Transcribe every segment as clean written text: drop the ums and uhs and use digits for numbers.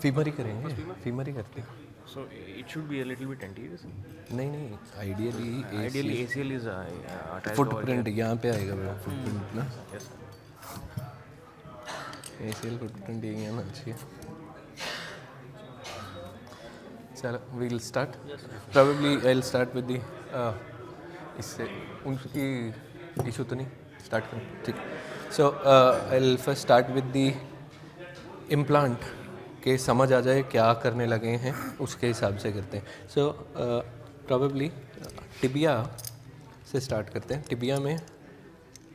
Femur ही करेंगे, femur ही करते हैं। So it should be a little bit anterior. नहीं नहीं, ideally Ideally, ACL is attached over footprint here. यहाँ पे आएगा मेरा फुटप्रिंट ना, Yes, sir. ACL फुटप्रिंट यही आना चाहिए। चलो we'll start, probably I will start with the इससे उनकी इशू तो नहीं, स्टार्ट करें ठीक। So I will first start with the implant के समझ आ जाए क्या करने लगे हैं उसके हिसाब से करते हैं। सो प्रोबेबली टिबिया से स्टार्ट करते हैं। टिबिया में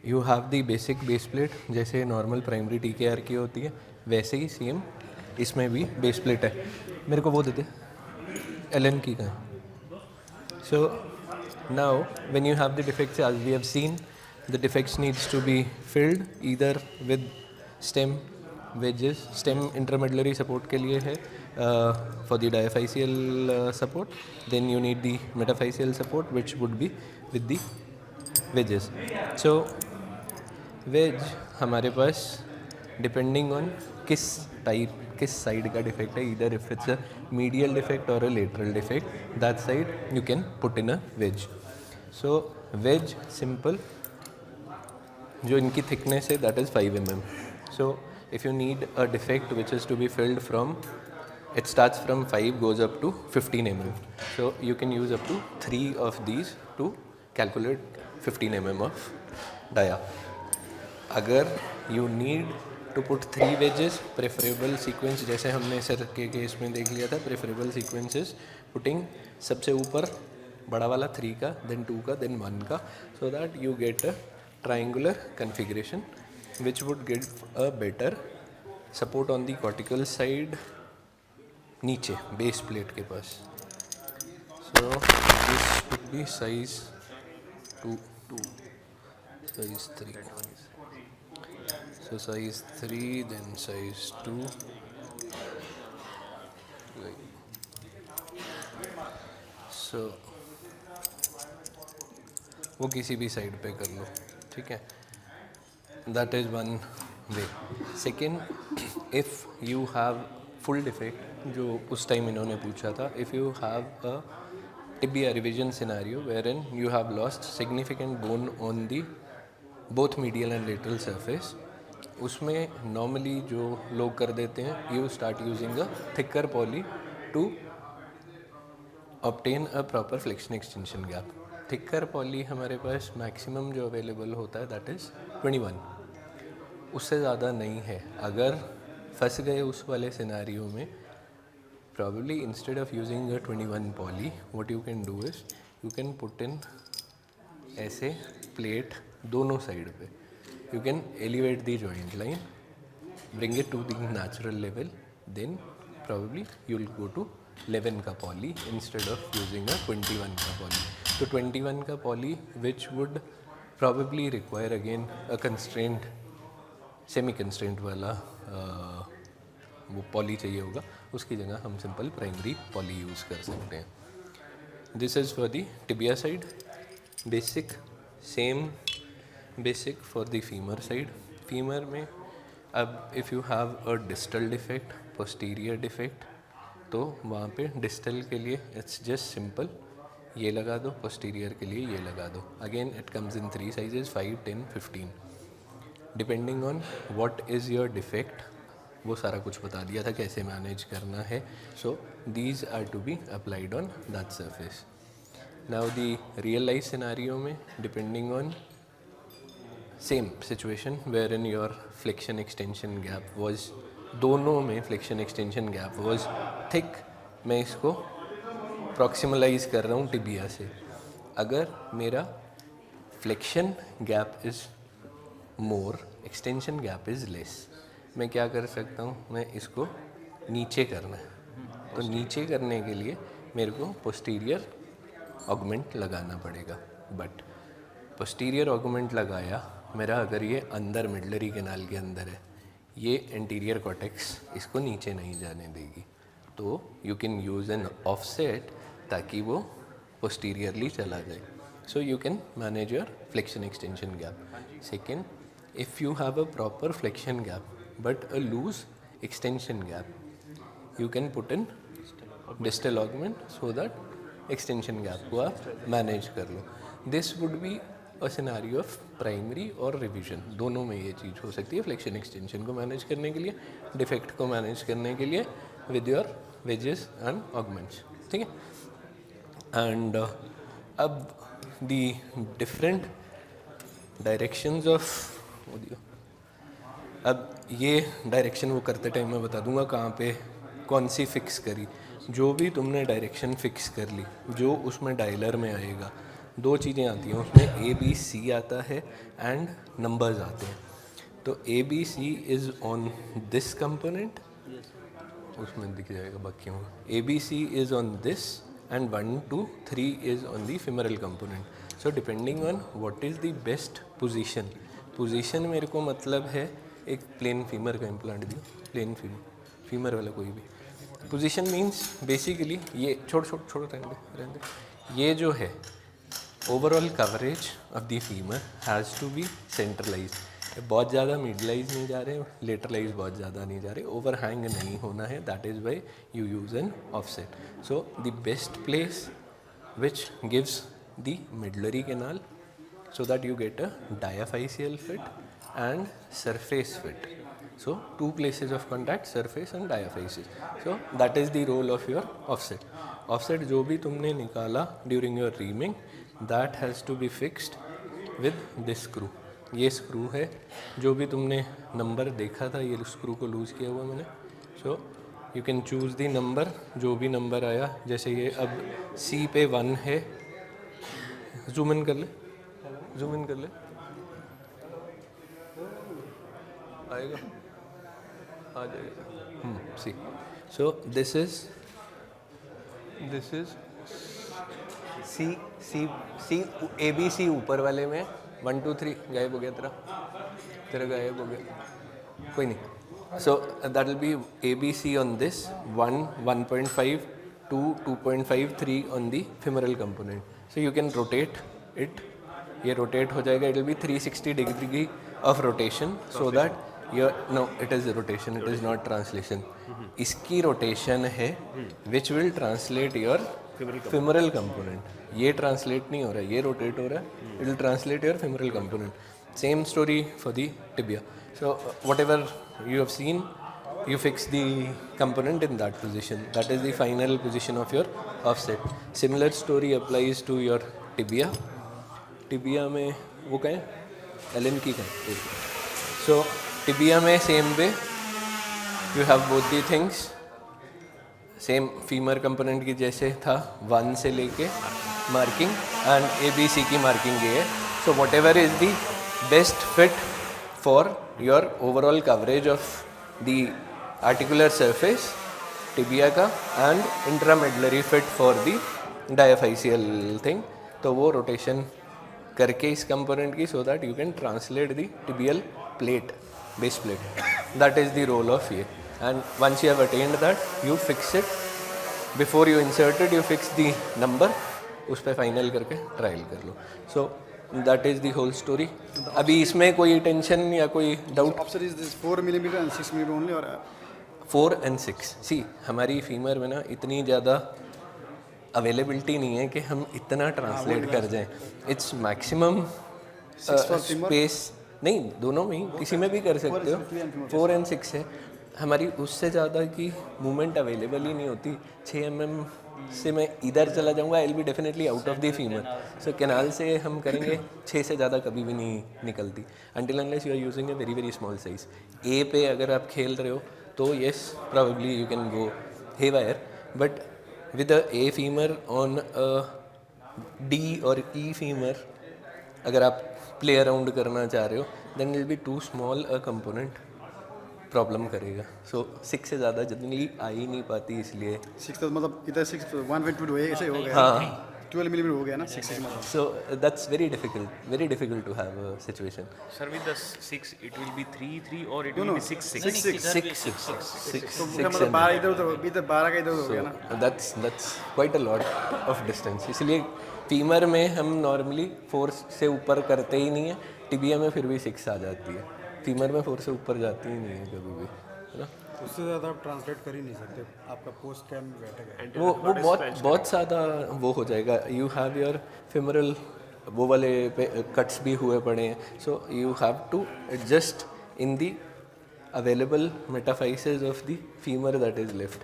you have the basic base plate, जैसे नॉर्मल प्राइमरी TKR की होती है वैसे ही सेम इसमें भी बेस प्लेट है। मेरे को वो देते LN की का। So now when you have the defects as we have seen, the defects needs to be filled either with stem wedges. Stem intermedullary support के लिए है for the diaphyseal support, then you need the metaphyseal support which would be with the wedges. So wedge हमारे पास depending on किस side का defect है, either if it's a medial defect or a lateral defect, that side you can put in a wedge. So wedge simple, जो इनकी thickness है that is 5 mm. So if you need a defect which is to be filled from, it starts from 5 goes up to 15 mm. So you can use up to 3 of these to calculate 15 mm of dia. अगर you need to put 3 wedges, preferable sequence जैसे हमने sir के case में देख लिया था, preferable sequence is putting सबसे ऊपर बड़ा वाला 3 का, then 2 का, then 1 का, so that you get a triangular configuration which would give a better support on the cortical side नीचे base plate के पास. So this would be size 2, size 3. So size 3, then size 2. So वो किसी भी side पे कर लो, ठीक है। That is one way. Second, if you have full defect, जो उस टाइम इन्होंने पूछा था, if you have a tibia revision scenario wherein you have lost significant bone on the both medial and lateral surface, उसमें normally जो लोग कर देते हैं, you start using a thicker poly to obtain a proper flexion extension gap. Thicker poly हमारे पास maximum जो available होता है दैट इज़ 21, उससे ज़्यादा नहीं है। अगर फंस गए उस वाले सिनारियो में, probably instead of using a 21 poly, what you can do is you can put in ऐसे प्लेट दोनों साइड पे, you can elevate the joint line, bring it to the natural level, then probably you will go to 11 का poly instead of using a 21 का poly. तो 21 का poly which would probably require again a constraint, semi constraint वाला वो poly चाहिए होगा, उसकी जगह हम सिंपल प्राइमरी पॉली यूज़ कर सकते हैं। This is for the tibia side. Basic same basic for the femur side. Femur में अब if you have a distal defect, posterior defect, तो वहाँ पे डिस्टल के लिए इट्स जस्ट सिंपल, ये लगा दो, पोस्टीरियर के लिए ये लगा दो। Again it comes in 3 sizes, 5, 10, 15, depending on what is your defect. वो सारा कुछ बता दिया था कैसे मैनेज करना है। So these are to be applied on that surface. Now the real life scenario में depending on same situation wherein your flexion extension gap was, दोनों में flexion extension gap was thick. मैं इसको प्रॉक्सिमलाइज कर रहा हूँ टिबिया से। अगर मेरा flexion gap is more, extension gap is less, मैं क्या कर सकता हूँ, मैं इसको नीचे करना है। तो नीचे करने के लिए मेरे को पोस्टीरियर ऑगमेंट लगाना पड़ेगा। बट पोस्टीरियर ऑगमेंट लगाया मेरा, अगर ये अंदर मिडलरी कैनाल के अंदर है, ये एंटीरियर कॉर्टेक्स इसको नीचे नहीं जाने देगी, तो you can use an offset ताकि वो पोस्टीरियरली चला जाए। सो you can manage your flexion extension gap. Second, if you have a proper flexion gap but a loose extension gap you can put in distal augment so that extension gap को आप manage कर लो. This would be a scenario of primary और revision, दोनों में ये चीज़ हो सकती है. flexion extension को manage करने के लिए, defect को manage करने के लिए with your wedges and augments, ठीक है. And अब the different directions of, अब ये डायरेक्शन वो करते टाइम मैं बता दूंगा कहाँ पे कौन सी फिक्स करी. जो भी तुमने डायरेक्शन फिक्स कर ली, जो उसमें डायलर में आएगा, दो चीज़ें आती हैं उसमें, ए बी सी आता है एंड नंबर्स आते हैं. तो A B C is on this component, उसमें दिख जाएगा बाकी होगा. A B C is on this and 1 2 3 is on the femoral component. So depending on what is the best position. Position मेरे को मतलब है एक प्लेन फीमर का इम्प्लांट दिया, प्लेन फीमर वाला कोई भी. पोजीशन मींस बेसिकली ये छोड़ रहने दे. ये जो है overall coverage of the femur has to be centralize. बहुत ज़्यादा मिडलाइज नहीं जा रहे, लेटरलाइज बहुत ज़्यादा नहीं जा रहे, ओवरहैंग नहीं होना है. That is why you use an offset. So the best place which gives the medullary canal so that you get a diaphyseal fit and surface fit. So two places of contact, surface and diaphysis. So that is the role of your offset. Offset जो भी तुमने निकाला during your reaming, that has to be fixed with this screw. ये screw है, जो भी तुमने number देखा था, ये screw को लूज़ किया हुआ मैंने. So you can choose the number, जो भी नंबर आया. जैसे ये अब C पे 1 है, जूम इन कर ले, आएगा, आ जाएगा. See. So this is C A B C ऊपर वाले में 1 2 3 गायब हो गया, तेरा गायब हो गया, कोई नहीं. So that will be ABC on this, 1 1.5 2 2.5 3 on the femoral component. So you can rotate it. ये rotate हो जाएगा. It will be 360 degree of rotation so that your no it is rotation, it is not translation. इसकी rotation है which will translate your femoral component. ये translate नहीं हो रहा है, ये rotate हो रहा है. It will translate your femoral component. Same story for the tibia. So whatever you have seen, you fix the component in that position. That is the final position of your offset. Similar story applies to your tibia. Tibia में वो क्या है? Allen key का. So tibia में same way. You have both the things. Same femur component की जैसे था, 1 से लेके marking and ABC की marking ये है. So whatever is the best fit for your overall coverage of the articular surface, tibia का, and intramedullary fit for the diaphyseal thing. तो वो rotation करके इस component की, so that you can translate the tibial plate, base plate. That is the role of ये. And once you have attained that, you fix it. Before you insert it, you fix the number. उस पर final करके trial कर लो. So that is the whole story. अभी इसमें कोई tension या कोई doubt? Offset is this 4 millimeter and 6 millimeter only, or 4 and 6. सी हमारी फीमर में ना इतनी ज़्यादा अवेलेबिलिटी नहीं है कि हम इतना ट्रांसलेट कर जाएं. इट्स मैक्सिमम स्पेस नहीं, दोनों में ही, किसी में भी कर सकते हो. 4 and 6 है हमारी, उससे ज़्यादा की मूवमेंट अवेलेबल ही नहीं होती. 6 mm से मैं इधर चला जाऊंगा, I will be definitely out of the femur. So canal से हम करेंगे 6 से ज़्यादा कभी भी नहीं निकलती, until unless you are using a very very small size. ए पे अगर आप खेल रहे हो तो yes probably you can go haywire, but with a a femur on a D और ई फीमर अगर आप प्ले अराउंड करना चाह रहे हो, then will be too small a component, problem करेगा. सो 6 से ज़्यादा जनरली आ ही नहीं पाती, इसलिए 6 तो मतलब इधर 6 1.2 ऐसे हो गया. हाँ, 12 millimeter हो गया ना 6 से मतलब. so that's very difficult to have a situation. Sir, with the 6, it will be 3 3 or it will be 6 6. 6 तो मतलब 12 इधर उधर, इधर 12 का इधर हो गया ना. that's quite a lot of distance. इसलिए फीमर में हम नॉर्मली 4 से ऊपर करते ही नहीं है. टिबिया में फिर भी 6 आ जाती है, फीमर में 4 से ऊपर जाती ही नहीं है कभी भी, है ना. उससे ज़्यादा आप ट्रांसलेट कर ही नहीं सकते, आपका पोस्ट कैम बैठेगा। वो बहुत ज़्यादा वो हो जाएगा. यू हैव योर फेमरल वो वाले कट्स भी हुए पड़े हैं, so you have to adjust in the available metaphyses of the femur that is left.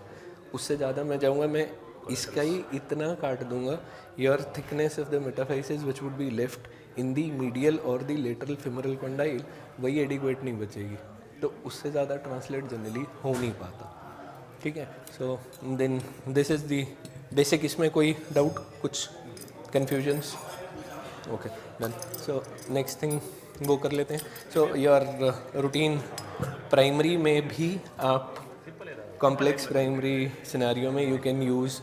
उससे ज़्यादा मैं जाऊँगा, मैं इसका ही इतना काट दूंगा, your thickness of the metaphyses which would be left in the medial और दी लेटरल फेमरल कंडाइल वही एडिक्वेट नहीं बचेगी. तो उससे ज़्यादा ट्रांसलेट जनरली हो नहीं पाता. ठीक है. So then this is the basic. इसमें कोई डाउट, कुछ confusions? Okay done. So next thing वो कर लेते हैं. सो योर रूटीन प्राइमरी में भी आप कॉम्प्लेक्स प्राइमरी सिनेरियो में you can use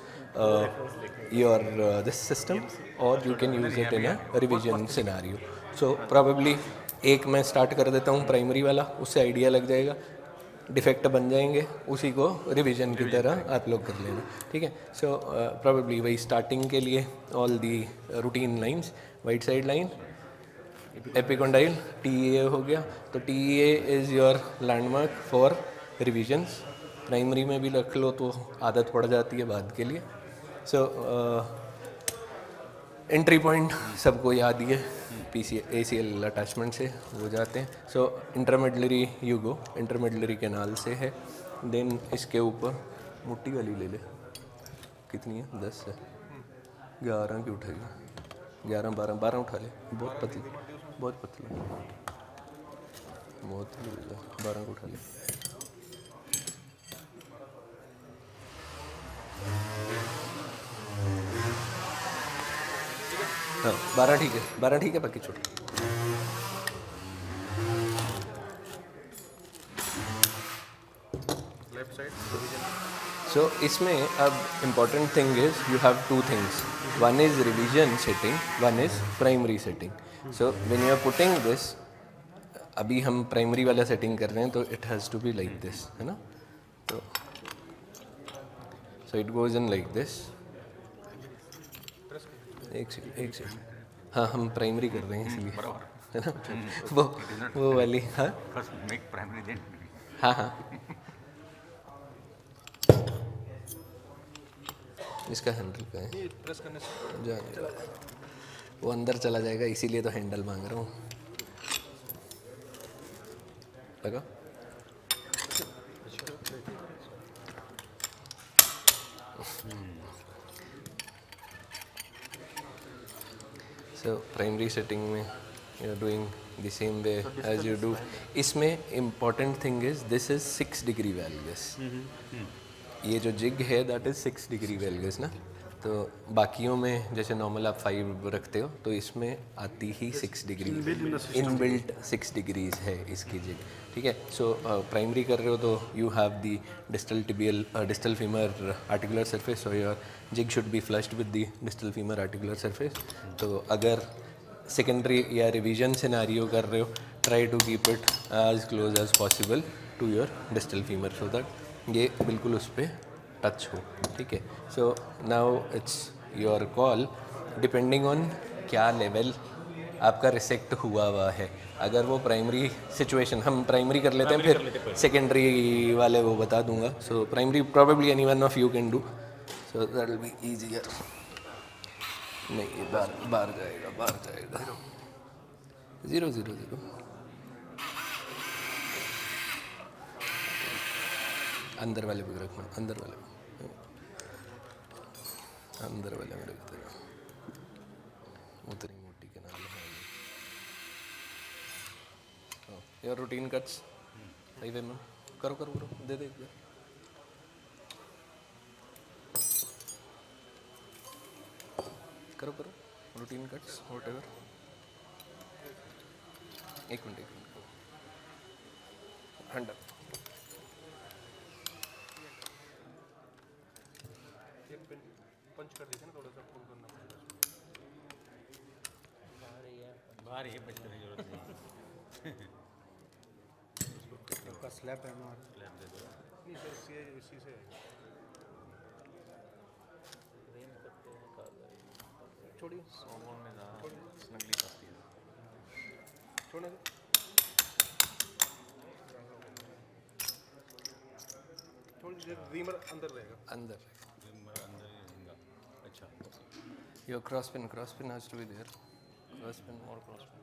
your this system और you can use it in a revision scenario. So probably एक मैं स्टार्ट कर देता हूँ प्राइमरी वाला, उससे आइडिया लग जाएगा, डिफेक्ट बन जाएंगे, उसी को रिवीजन की तरह आप लोग कर लेना. ठीक है. सो प्रोबेबली वही स्टार्टिंग के लिए all the routine lines, white side line, epicondyle, TEA हो गया. तो TEA is your landmark for revisions. Primary में भी रख लो तो आदत पड़ जाती है बाद के लिए. सो एंट्री पॉइंट सबको याद ही है, ACL अटैचमेंट से हो जाते हैं. सो इंटरमेडलरी यू गो, इंटरमेडलरी कैनाल से है. देन इसके ऊपर मोटी वाली ले ले. कितनी है? 10 है. 11 की उठाएगा. 11 12 उठा ले. बहुत पतली, बहुत पतली, बहुत ही 12 को उठा ले. हाँ 12 ठीक है, 12 ठीक है. बाकी छोड़. सो इसमें अब important thing is you have two things. One is revision setting, one is primary setting. So when you are putting this, अभी हम प्राइमरी वाला सेटिंग कर रहे हैं तो it has to be like this, है ना. तो so it goes in like this. एक सेकंड. हाँ हम प्राइमरी कर रहे हैं इसलिए, है ना. वो वाली. हाँ हाँ हाँ. इसका हैंडल का है, प्रेस करने से जाने दो, वो अंदर चला जाएगा, इसीलिए तो हैंडल मांग रहा हूँ. लगा. सो प्राइमरी सेटिंग में you are doing the same way as you do. इसमें important thing is this is 6 degree valgus. ये जो जिग है दैट इज़ 6 डिग्री वैल्गस ना. तो बाकियों में जैसे नॉर्मल आप 5 रखते हो, तो इसमें आती ही 6 डिग्री, इनबिल्ट 6 डिग्रीज है इसकी जिग. ठीक है. सो प्राइमरी कर रहे हो तो you have the distal tibial distal femur articular surface, so your jig should be flushed with the distal femur articular surface. तो अगर सेकेंडरी या रिवीजन सिनेरियो कर रहे हो, try to keep it as close as possible to your distal femur, so that ये बिल्कुल उस पर टच हो. ठीक है. So now it's your call, depending on क्या लेवल आपका रिसेक्ट हुआ है. अगर वो प्राइमरी सिचुएशन, हम प्राइमरी कर लेते हैं, फिर सेकेंडरी वाले वो बता दूंगा. So primary probably any one of you can do, so that will be easier. नहीं ये बाहर जाएगा. 0 0 0. अंदर वाले पे रखना, अंदर वाले में रखते हैं. उतनी मोटी के नाल है. योर रूटीन कट्स सही वे में करो. दे एक बार. करो रूटीन कट्स व्हाटएवर. एक मिनट. Hand up. पंच कर दीजिए ना, थोड़ा सा पुल करना पड़ेगा. बाहर ही पंच करने की जरूरत नहीं. आपका स्लैब है ना, स्लैब दे दो. नहीं सर, इसी से छोड़िए. सोमोन में ना स्नगली पाती है. छोड़ने दो. रीमर अंदर रहेगा अंदर अच्छा your cross pin has to be there cross pin और क्रॉस पिन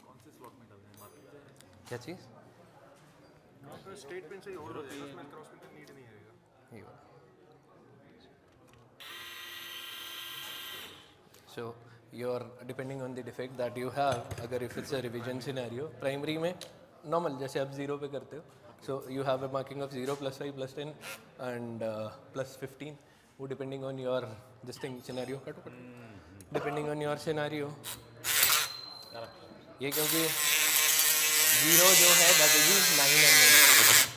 कौन से स्लॉट में डालना है मार्केट क्या चीज़ स्ट्रेट पिन से ही होल्ड हो जाएगा उसमें क्रॉस पिन का नीड नहीं आएगा ये वाला so you're depending on the defect that you have अगर if it's a revision scenario primary में normal जैसे आप 0 पे करते हो so you have a marking of 0 plus 5 plus 10 and plus 15 वो depending on your this thing scenario depending on your scenario ये क्योंकि 0 जो है that will be 9 and 9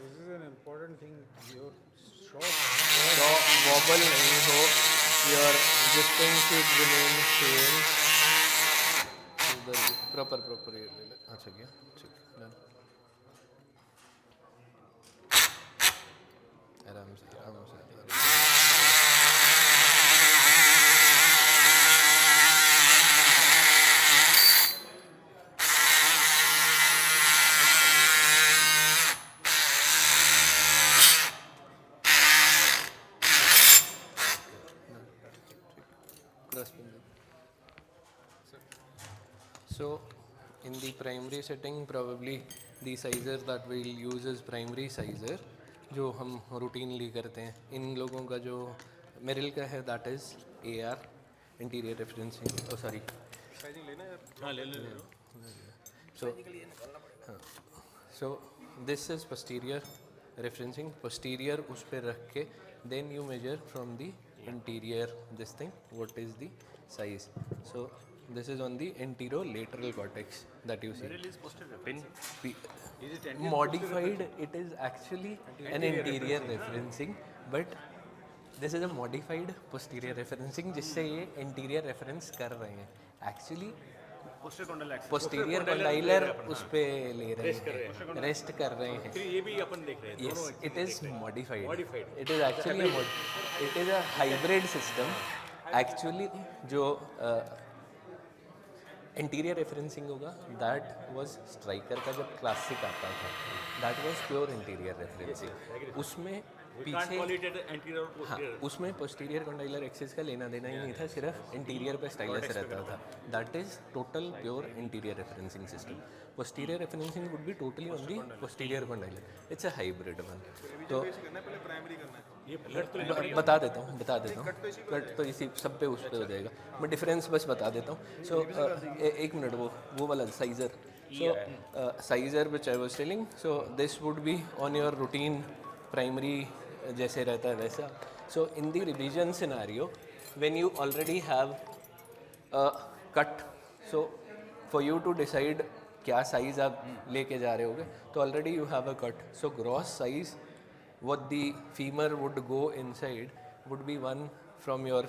this is an important thing your wobble नहीं हो your distance should remain same उधर proper ये ले ले अच्छा क्या ठीक डन आराम से So in the primary setting probably the sizer that we'll use is primary sizer जो हम routinely करते हैं इन लोगों का जो मेरिल का है that is AR interior referencing oh sorry sizing लेना है हाँ ले लो so this is posterior referencing posterior उस पे रख के then you measure from the interior this thing what is the size so this is on the anterolateral cortex that you see pin modified it is actually an interior referencing but this is a modified posterior referencing जिससे ये interior reference कर रहे हैं actually posterior condylar उस पे ले रहे हैं रेस्ट कर रहे हैं ये भी अपन देख रहे हैं yes it is modified it is actually it is a hybrid system actually जो इंटीरियर रेफरेंसिंग होगा दैट वाज स्ट्राइकर का जब क्लासिक आता था that was pure anterior referencing उसमें पीछे हाँ उसमें पोस्टीरियर कंडाइलर एक्सिस का लेना देना ही नहीं था सिर्फ इंटीरियर पे स्टाइलस रहता था that is total pure anterior referencing system posterior referencing would be totally on the posterior condylar it's a hybrid one तो बता देता हूँ कट तो इसी सब पे उस पे हो जाएगा मैं डिफरेंस बस बता देता हूँ सो एक मिनट वो वाला sizer so sizer which I was telling so this would be on your routine primary जैसे रहता है वैसा so in the revision scenario when you already have cut so for you to decide क्या size आप लेके जा रहे होगे तो already you have a cut so gross size what the femur would go inside would be one from your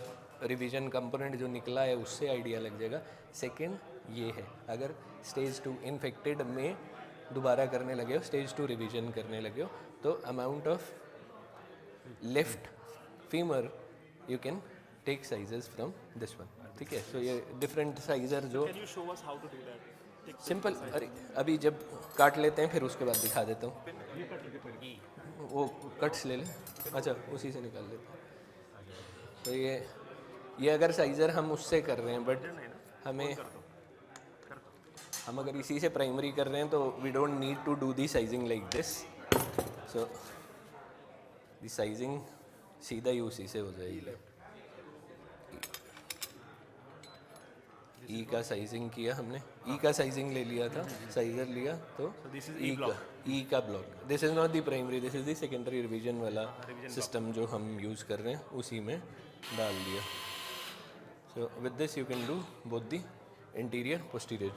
revision component जो निकला है उससे आइडिया लग जाएगा सेकेंड ये है अगर स्टेज 2 इन्फेक्टेड में दोबारा करने लगे हो स्टेज 2 रिवीजन करने लगे हो तो amount of left femur you can take sizes from this one ठीक है सो ये डिफरेंट साइजर जो सिंपल अरे अभी जब काट लेते हैं फिर उसके बाद दिखा देता हूँ वो कट्स ले लें अच्छा उसी से निकाल लेते हैं तो ये अगर साइज़र हम उससे कर रहे हैं बट हम अगर इसी से प्राइमरी कर रहे हैं तो we don't need to do the sizing like this so the sizing सीधा ही उसी से हो जाएगी ई का साइजिंग किया हमने ई का साइजिंग ले लिया था साइजर लिया तो ई का block this is not the primary this is the secondary revision वाला सिस्टम जो हम यूज़ कर रहे हैं उसी में डाल दिया so with this you can do both the interior posterior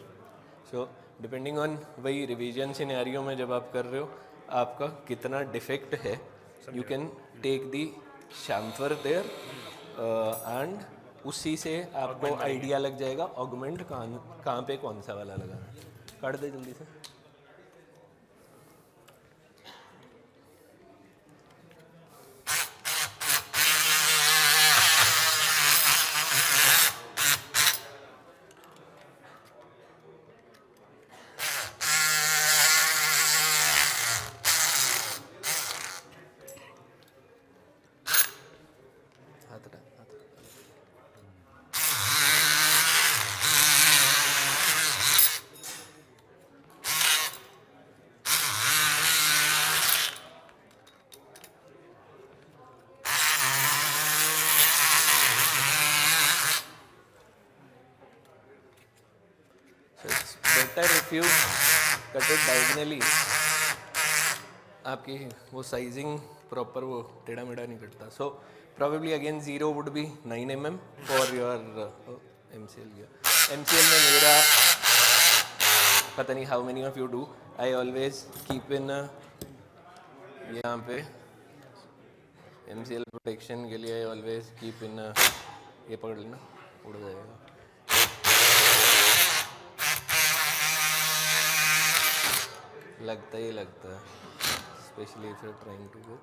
so depending on वही रिवीजन सिनेरियो में जब आप कर रहे हो आपका कितना डिफेक्ट है you can take the chamfer there and उसी से आपको आइडिया लग जाएगा ऑगमेंट कहाँ पे कौन सा वाला लगाना है। काट दे जल्दी से। हाथ रख, हाथ रख। So it's better if you cut it diagonally. आपकी वो साइजिंग प्रॉपर वो टेढ़ा मेढ़ा नहीं कटता. सो probably again 0 would be 9 mm for your MCL गया. MCL में मेरा पता नहीं how many of you do. I always keep in यहाँ पे MCL protection के लिए I always keep in ये पकड़ लेना, उड़ जाएगा. लगता ही लगता है, especially if you're trying to go.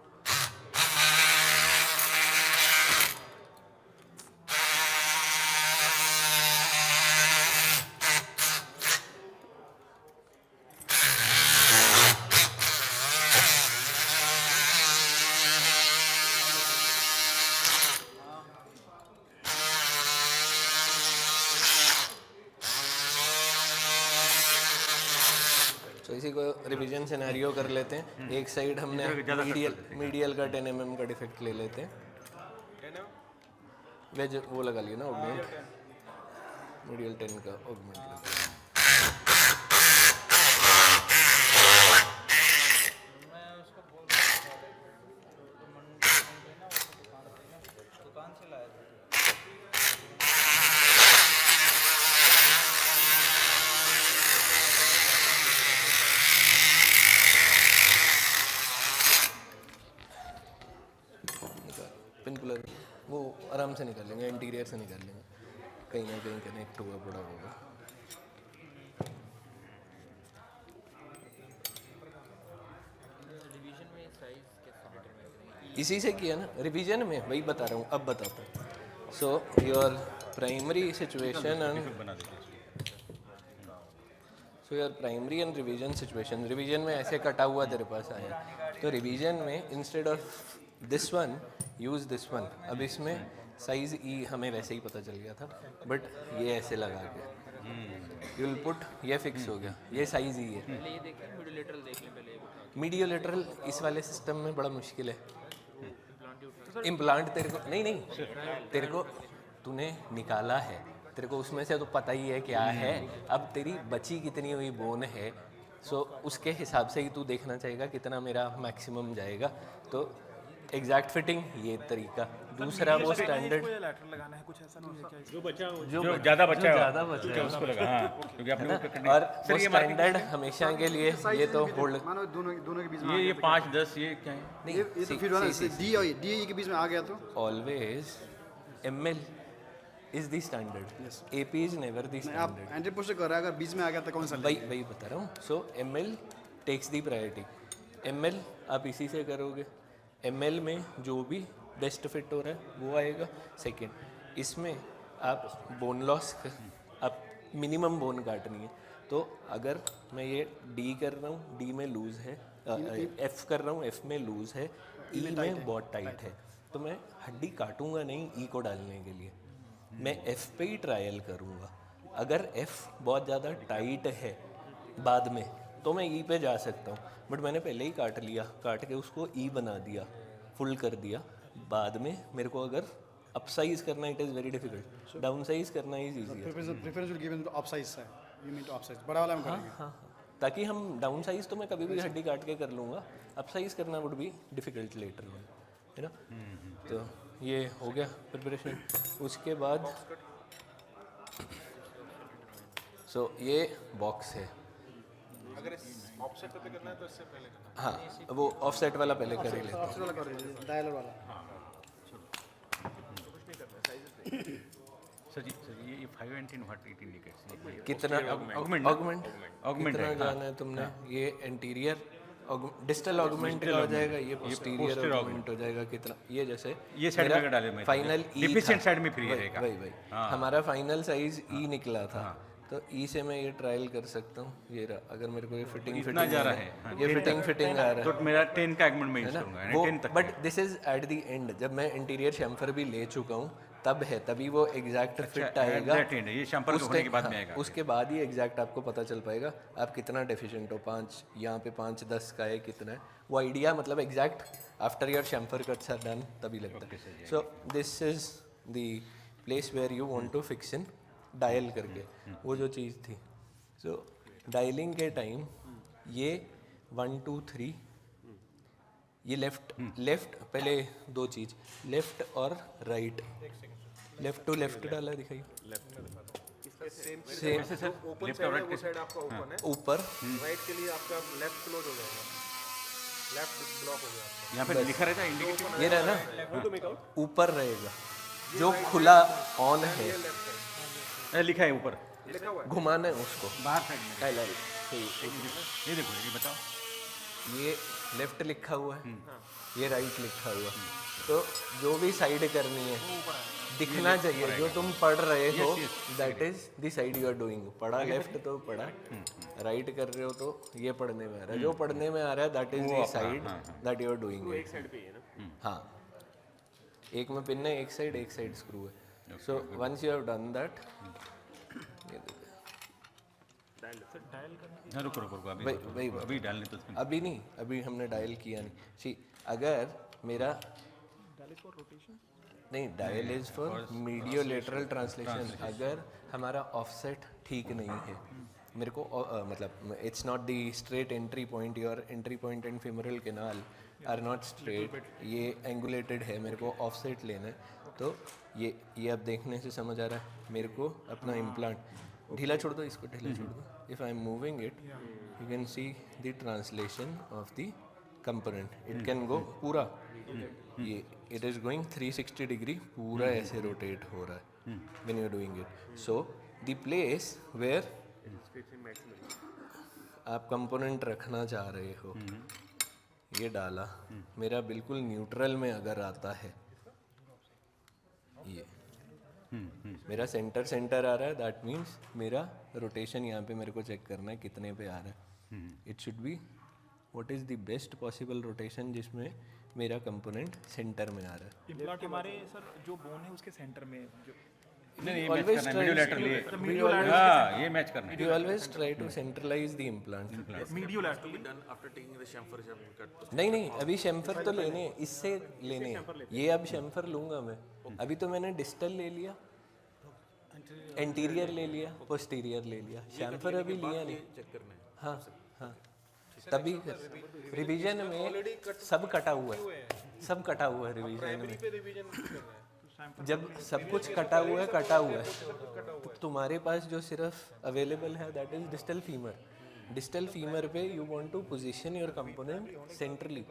तो इसी को रिवीजन सिनेरियो कर लेते हैं. एक साइड हमने मीडियल का 10 mm का डिफेक्ट ले लेते हैं. वेज वो लगा लिया ना ऑगमेंट, मीडियल 10 का ऑगमेंट लगा. पिनपुलर वो आराम से निकाल लेंगे, इंटीरियर से निकाल लेंगे, कहीं ना कहीं कनेक्ट हुआ पड़ा होगा. इसी से किया ना रिवीजन में, वही बता रहा हूँ, अब बताता हूँ. So your primary situation and revision situation. Revision में ऐसे कटा हुआ तेरे पास आया, तो रिवीजन में instead of this one use this one. अब इसमें साइज ई हमें वैसे ही पता चल गया था, बट ये ऐसे लगा के यू विल पुट, ये फिक्स हो गया, ये साइज ई है. मीडियो लेटरल इस वाले सिस्टम में बड़ा मुश्किल है. इम्प्लांट तेरे को नहीं, तेरे को तूने निकाला है, तेरे को उसमें से तो पता ही है क्या है. अब तेरी बची कितनी हुई बोन है, सो उसके हिसाब से ही तू देखना चाहेगा कितना मेरा मैक्सिमम जाएगा. तो एग्जैक्ट फिटिंग ये तरीका. दूसरा वो स्टैंडर्ड लगाना है, कुछ ऐसा नहीं है क्या? जो ज़्यादा बचा है उसको लगा. हाँ, क्योंकि आपने और वो स्टैंडर्ड हमेशा के लिए ये तो होल्ड. मानो दोनों के बीच में ये 5-10 ये क्या है? नहीं, ये तो फिर वाला डी और डी के बीच में आ गया तो always ml is the standard. AP is never the नहीं, आप standard. 100% कर रहा है, अगर बीच में आ गया तो कौन सा वही बता रहा हूँ. सो ml takes the priority. ml आप इसी से करोगे. ml में जो भी बेस्ट फिट हो रहा है वो आएगा सेकेंड. इसमें आप बोन लॉस, आप मिनिमम बोन काटनी है. तो अगर मैं ये D कर रहा हूँ, D में लूज़ है, F कर रहा हूँ, F में लूज़ है, E में बहुत टाइट है, तो मैं हड्डी काटूंगा नहीं E को डालने के लिए, मैं F पे ही ट्रायल करूँगा. अगर F बहुत ज़्यादा टाइट है बाद में तो मैं E पे जा सकता हूँ, बट मैंने पहले ही काट लिया, काट के उसको E बना दिया, फुल कर दिया. बाद में मेरे को अगर अप साइज करना, it is very difficult. Down size करना is easy. Preference will given to up size है. You mean to up size बड़ा वाला में करेंगे. हाँ, ताकि हम डाउन साइज तो मैं कभी भी हड्डी काट के कर लूँगा, अप साइज करना would be difficult later on, है ना. तो ये हो गया प्रिपरेशन. उसके बाद सो ये बॉक्स है. अगर ऑफसेट पे करना है तो इससे पहले करना हाँ, वो ऑफसेट वाला पहले कर ही लेते हैं. वाला कर रहे हैं, डायलर वाला. सर जी ये 5 and 10 what it indicates? कितना augment कितना है, जाना है तुमने, ये इंटीरियर डिस्टल ऑगमेंट का हो जाएगा, ये पोस्टीरियर ऑगमेंट हो जाएगा कितना, ये जैसे ये साइड में डाले मैं फाइनल डिफिशिएंट साइड में फ्री रहेगा। वही हमारा फाइनल साइज ई निकला था, तो ई से मैं ये ट्रायल कर सकता हूँ, ये रहा, अगर मेरे को ये फिटिंग जा रहा है, ये फिटिंग आ रहा है, तो मेरा 10 का एगमेंट मैं यूज करूंगा, यानी 10 तक। But this is at the end, जब मैं इंटीरियर शैम्फर भी ले चुका हूँ तब है, तभी वो एग्जैक्ट फिट आएगा, ये शैम्पर होने के बाद में आएगा। उसके बाद ही एग्जैक्ट आपको पता चल पाएगा आप कितना डेफिशिएंट हो, 5 यहाँ पे 5 10 का है कितना है, वो आइडिया मतलब exact after your chamfer cuts are done तभी लगता है। So this is the place where you want to fix in dial करके, वो जो चीज़ थी। सो डायलिंग के टाइम ये 1 2 3 ये लेफ्ट पहले दो चीज़, लेफ्ट और राइट, लेफ्ट टू लेफ्ट डाला दिखाइए, सेम ओपन साइड है, वो साइड आपका ओपन है, ऊपर राइट के लिए आपका लेफ्ट क्लोज हो जाएगा, लेफ्ट ब्लॉक हो गया आपका। यहाँ पे लिखा रहता है इंडिकेटिव, ये रहा ना, ऊपर रहेगा जो खुला ऑन है, लिखा है ऊपर, घुमाना है उसको बाहर साइड में। डायलर, ये देखो, ये बताओ, ये लेफ्ट लिखा हुआ है, ये राइट लिखा हुआ है, तो जो भी साइड करनी है दिखना चाहिए, जो तुम पढ़ रहे हो that is the side you are doing, पढ़ा लेफ्ट तो पढ़ा, राइट कर रहे हो तो ये पढ़ने में आ रहा है, जो पढ़ने में आ रहा है that is the side that you are doing. एक साइड पे ही है ना, हाँ, एक में पिन है, एक साइड स्क्रू है। So once you have done that, रुको अभी डालने तो अभी नहीं, अभी हमने डायल किया नहीं, सी अगर मेरा नहीं, dial is for medio lateral translation, अगर हमारा ऑफसेट ठीक नहीं है, मेरे को मतलब it's not the straight entry point, your entry point and femoral canal are not straight, ये एंगुलेटेड है, मेरे को ऑफसेट लेना है, तो ये अब देखने से समझ आ रहा है मेरे को अपना इम्प्लांट ढीला छोड़ दो, इसको ढीला छोड़ दो, if I am moving it you can see the translation of the component, it can go पूरा, ये इट इज गोइंग 360 डिग्री, पूरा ऐसे रोटेट हो रहा है when you are doing it. So the place where आप कंपोनेंट रखना चाह रहे हो, ये डाला, मेरा बिल्कुल न्यूट्रल में अगर आता है, ये मेरा सेंटर आ रहा है, दैट मीन्स मेरा रोटेशन यहाँ पे मेरे को चेक करना है कितने पे आ रहा है, it should be what is the best possible rotation जिसमें मेरा कंपोनेंट सेंटर में आ रहा है। इम्प्लांट हमारे सर जो बोन है उसके सेंटर में जो नहीं मैच करना है, मीडियो लैटरल, हां ये मैच करना है, We always try to centralize the implant. Medio lateral नहीं, अभी शैम्फर तो लेने हैं, इससे लेने हैं, ये अब शैम्फर लूंगा मैं, अभी तो मैंने डिस्टल ले लिया, एंटीरियर ले लिया, पोस्टीरियर ले लिया, शैम्फर अभी लिया नहीं। हाँ, तभी रिवीजन में सब कटा हुआ है, रिवीजन में जब सब कुछ कटा हुआ है, तो तुम्हारे पास जो सिर्फ अवेलेबल है that is distal femur, distal femur पे you want to position your component centrally,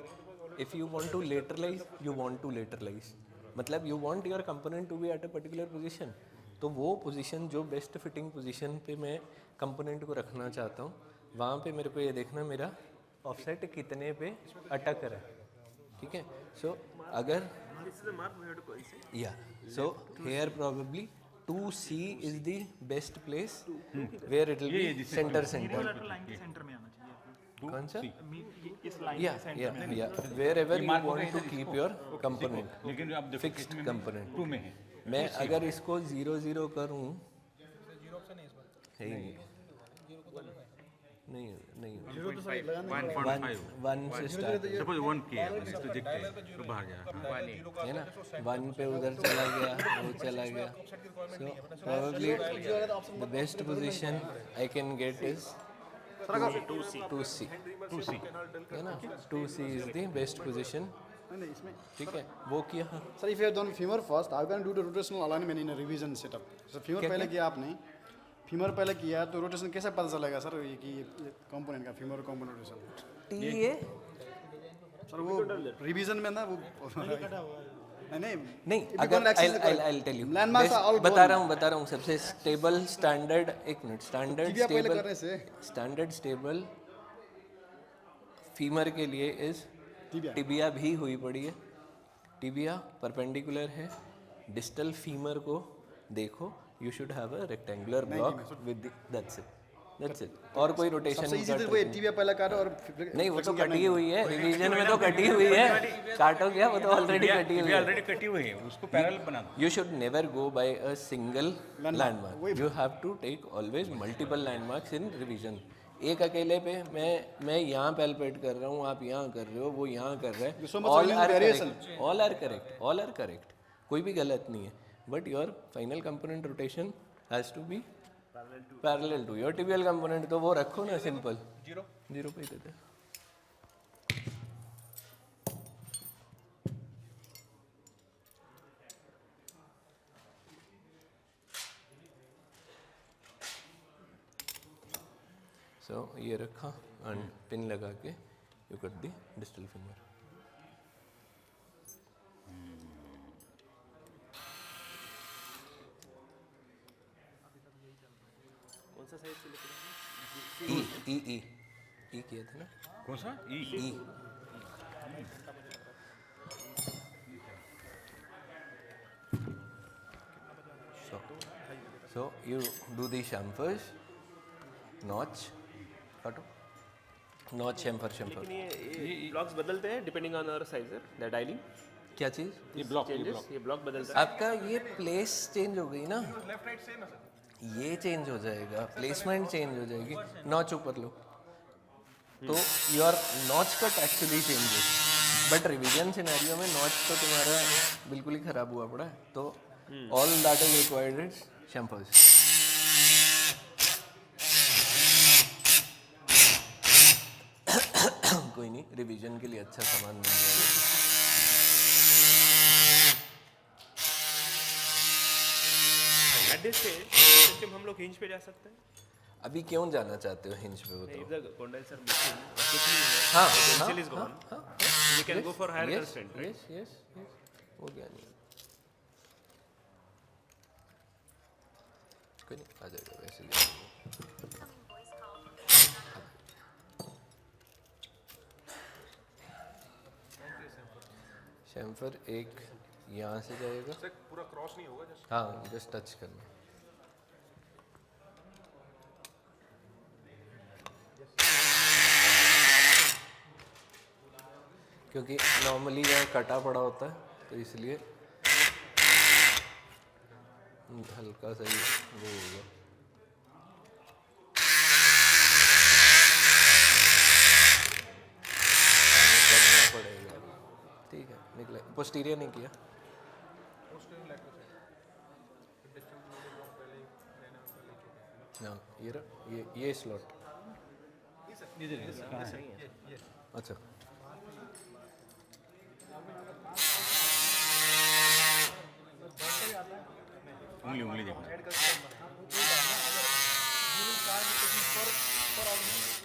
if you want to lateralize मतलब you want your component to be at a particular position, तो वो पोजीशन जो बेस्ट फिटिंग पोजीशन पे मैं component को रखना चाहता हूँ, वहाँ पे मेरे को ये देखना मेरा ऑफसेट कितने पे अटक रहा है, ठीक है। सो अगर so here probably 2C is the best place where it will be center line के सेंटर में आना चाहिए, कौन सा इस लाइन के सेंटर में, wherever you want to keep your component, लेकिन आप देखो fixed component, 2 में है, मैं अगर इसको 0 0 करूं, है ही नहीं 1 से स्टार्ट सपोज 1 किया तो देखते हैं तो बाहर जा है ना, 1 पे उधर चला गया, वो चला गया, so probably the best position I can get is 2C है ना, 2C is the best position, ठीक है, वो किया। Sir if you have done femur first how can do the rotational alignment in a revision setup, sir femur पहले किया आपने, femur पहले किया तो रोटेशन कैसे पता चलेगा सर ये कि कंपोनेंट का femur component rotation TA sir वो रिवीजन में ना वो नहीं अगर I'll tell you Landmarks are all बता रहा हूँ सबसे स्टेबल स्टैंडर्ड एक मिनट टिबिया पहले करने से स्टैंडर्ड स्टेबल फीमर के लिए इज टिबिया भी हुई पड़ी है, टिबिया परपेंडिकुलर है, डिस्टल फीमर को देखो, you should have a rectangular block with that's it और कोई रोटेशन सबसे इजी तो वही टिबिया पहले काटो और नहीं वो तो कटी हुई है, रिवीजन में तो कटी हुई है, काटो क्या वो तो ऑलरेडी कटी हुई है, ऑलरेडी कटी हुई है, उसको पैरेलल बना दो। You should never go by a single landmark. You have to take always multiple landmarks in revision. एक अकेले पे मैं यहाँ पैल्पेट कर रहा हूँ, आप यहाँ कर रहे हो, वो यहाँ कर रहा है, all are correct, कोई भी गलत नहीं है, but your final component rotation has to be parallel to your tibial component, तो वो रखो ना simple, जीरो पे ही देते हैं। So ये रखा एंड पिन लगा के you cut the distal finger. कौन सा साइज सिलेक्ट करेंगे? ई किया था ना, कौन सा ई ई so you do the chamfers notch काटो नॉच शेम्फर ये ब्लॉक्स बदलते हैं depending on our size the dialing. क्या चीज ये ब्लॉक ये ब्लॉक बदलता है। आपका ये प्लेस चेंज हो गई ना, ये चेंज हो जाएगा, प्लेसमेंट चेंज हो जाएगी, नॉच ऊपर लो तो your notch cut actually changes, but revision scenario में नॉच तो तुम्हारा बिल्कुल ही खराब हुआ पड़ा है, तो all that is required is chamfers. कोई नहीं, रिवीजन के लिए अच्छा सामान मिल जाएगा। एट दिस स्टेज सिस्टम हम लोग हिंज पे जा सकते हैं। अभी क्यों जाना चाहते हो हिंज पे, बताओ। इफ द कंडेंसर मिसिंग कुछ नहीं है, हाँ potential is gone, we can go for higher constraint, right? Yes हो गया नहीं, कोई नहीं आ जाएगा वैसे भी। शेम्फर एक यहाँ से जाएगा, पूरा क्रॉस नहीं होगा जस्ट हाँ जस्ट टच करना। क्योंकि नॉर्मली यहाँ कटा पड़ा होता है तो इसलिए हल्का सा ही वो होगा। करना पड़ेगा, ठीक है निकले। पोस्टीरियर नहीं किया, हाँ ये रहा, ये स्लॉट, अच्छा उंगली देखो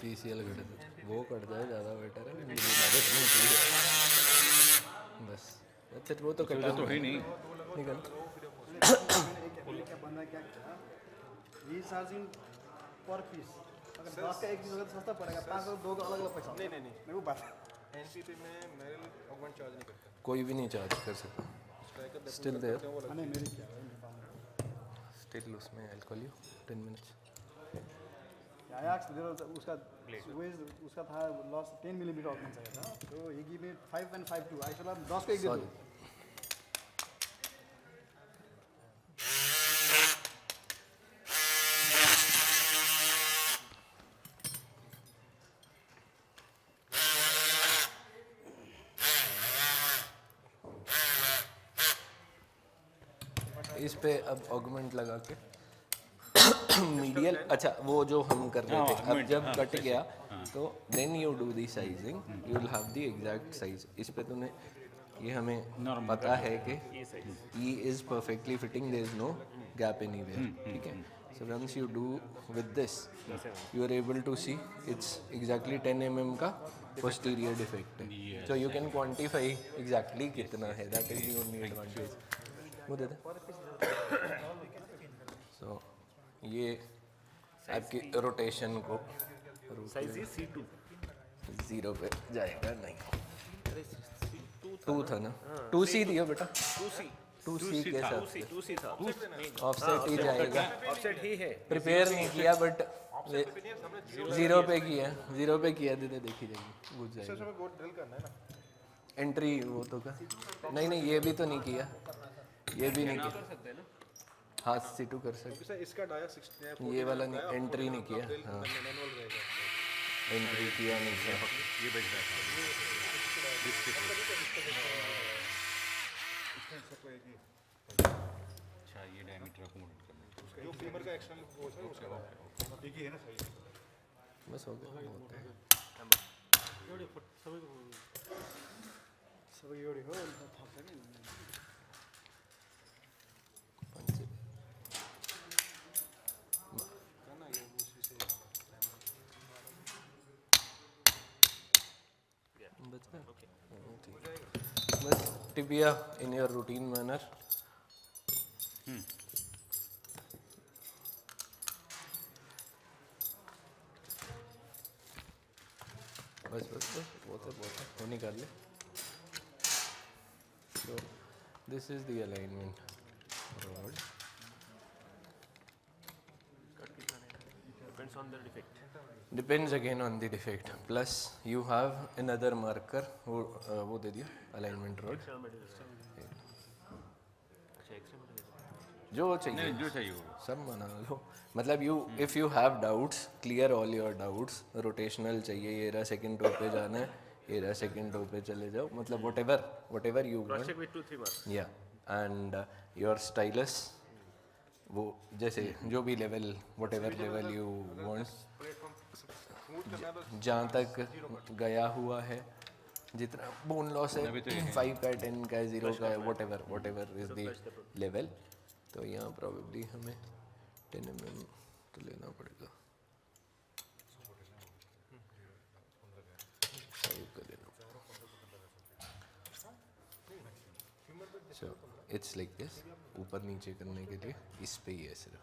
PCL कट दे, वो कट जाए ज़्यादा बेटर है, बस अच्छा वो तो कटा तो है नहीं। निकल। क्या बंदा क्या ये चार्जिंग पर पीस, अगर 10 का एक पीस होगा तो सस्ता पड़ेगा, 5 का दो का अलग अलग पैसा। नहीं वो बात एनसीपी में मेरे ऑगमेंट चार्ज नहीं करता, कोई भी नहीं चार्ज कर सकता, स्टिल देयर, नहीं मेरी क्या स्टिल उसमें I call you 10 minutes. Ajax उसका था लॉस 10 मिलीमीटर ऑगमेंट चाहिए था, तो ये give me 5.52, I should have 10 को एक दे दो। इस पे अब ऑगमेंट लगा के मीडियल, अच्छा वो जो हम कर रहे थे, अब जब कट गया तो then you do the sizing, you will have the exact size. इस पे तूने ये हमें पता है कि ई is perfectly fitting, there is no gap anywhere, ठीक है। So once you do with this you are able to see it's exactly 10 mm का पोस्टीरियर डिफेक्ट है, so you can quantify exactly कितना है, that is the only advantage. वो दे दे। सो ये आपकी रोटेशन को साइज इज C2 जीरो पे जाएगा नहीं, 2 था ना, 2C दियो बेटा, 2C के साथ 2C था ऑफसेट ही जाएगा। ऑफसेट ही है प्रिपेयर नहीं किया बट 0 पे किया, 0 पे किया दे देखी जाएगी, बुझ जाएगी। हमें गोट ड्रिल करना है ना, एंट्री वो तो का नहीं ये भी तो नहीं किया, ये भी नहीं किया। हाँ C2 कर सकते, सर इसका डाया 60 ये वाला नहीं, एंट्री नहीं किया। हाँ मैनुअल रहेगा। एंट्री किया नहीं किया। ये बज रहा था। अच्छा ये डायमीटर अकोमोडेट करना जो फीमर का एक्सटर्नल वो है उसका एक ही है ना, सही है। बस हो गया, होता है। सब योड़ी हो पंच- बच गया? हाँ, ठीक है। बस tibia in your routine manner. बस बस बस बहुत है, वो निकाल ले। So this is the alignment rod. Depends on the defect Depends again on the defect. Plus you have another marker, वो दे दिया alignment rod. जो चाहिए नहीं जो चाहिए वो सब बना लो, मतलब you if you have doubts clear all your doubts. Rotational चाहिए, ये रहा सेकंड टो पे जाना है, ये रहा सेकंड टो पे चले जाओ, मतलब whatever you want. Check with 2-3 बार या एंड योर स्टाइलस, वो जैसे जो भी level whatever level you want, जहाँ तक गया हुआ है, जितना बोन लॉस है 5 का 10 का 0 का है, what ever is the level. तो यहाँ प्रॉबेबली हमें 10 mm तो लेना पड़ेगा, 5 का लेना। सो इट्स लाइक दिस, ऊपर नीचे करने के लिए इस पे ही है सिर्फ।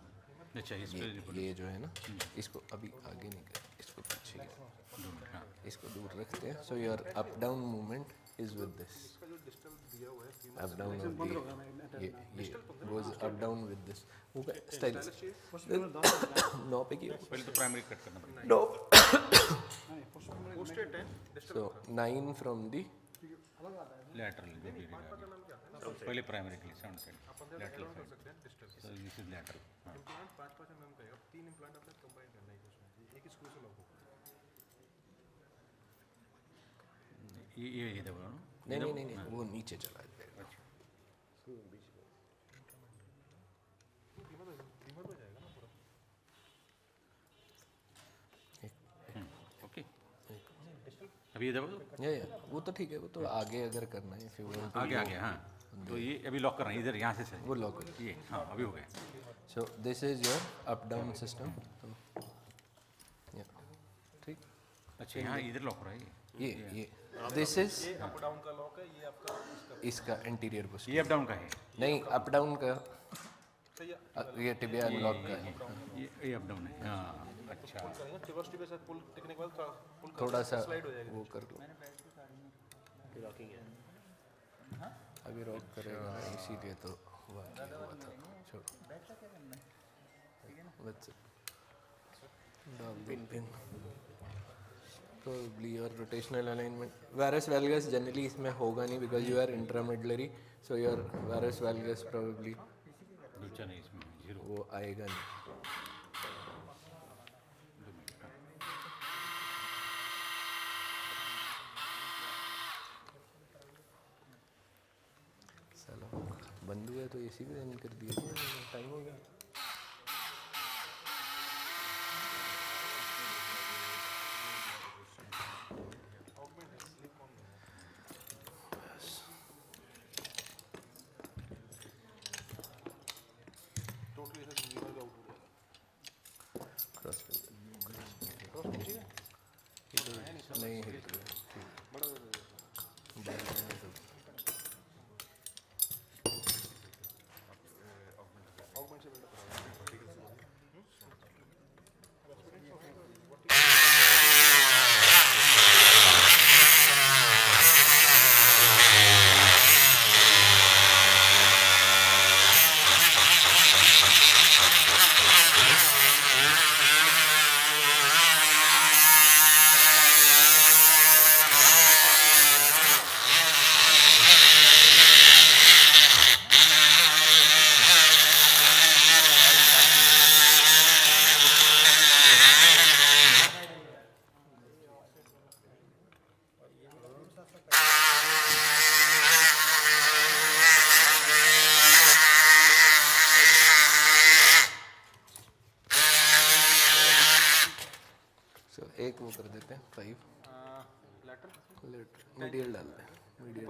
अच्छा इस पे ये जो है ना, इसको अभी आगे नहीं कर, इसको पीछे ही, इसको दूर रखते हैं। So your up down movement is with this, up down ये goes up down with this. वो स्टाइल 9 पे किया, पहले तो प्राइमरी कट करना पड़ेगा। No. Posted 10 so 9 from the lateral जो भी रहेगा पहले प्राइमरी के लिए 7 side lateral so this is lateral. Implant 5-5 mm का है, अब 3 इम्प्लांट आपने कंबाइन करना है उसमें, एक स्क्रू से लॉक होगा। ये दबा ना, नहीं वो नीचे चला जाएगा। ओके अभी ये दबा दो, या वो तो ठीक है, वो तो आगे अगर करना है फिर वो आगे आगे हाँ। तो ये अभी लॉक करना है इधर, यहाँ से सही वो लॉक हो। ये हाँ अभी हो गया। सो this is your up down system. ठीक, अच्छा यहाँ इधर लॉक हो रहा है ये दिस इज अप डाउन का लॉक है, ये आपका इसका इंटीरियर पोस्ट, ये अप डाउन का है, नहीं अप डाउन का ये टिबिया अनलॉक का है। ये अप डाउन है हाँ। अच्छा रिवर्स टिप के साथ पुल टेकने के बाद पुल थोड़ा सा स्लाइड हो जाएगा। वो कर लो, लॉकिंग है अभी रॉक करेगा ना, इसीलिए तो हुआ था। छोड़ो That's it. डाल दो pin. Probably your rotational alignment, varus valgus generally इसमें होगा नहीं because you are intramedullary, so your varus valgus probably दूसरा नहीं इसमें जीरो। वो आएगा नहीं। साला बंद हुआ तो एसी भी ऑन कर दिया, टाइम हो गया। क्रॉस नहीं हिल रहा। एक वो कर देते हैं 5 लेटर मीडियल डाल दें मीडियल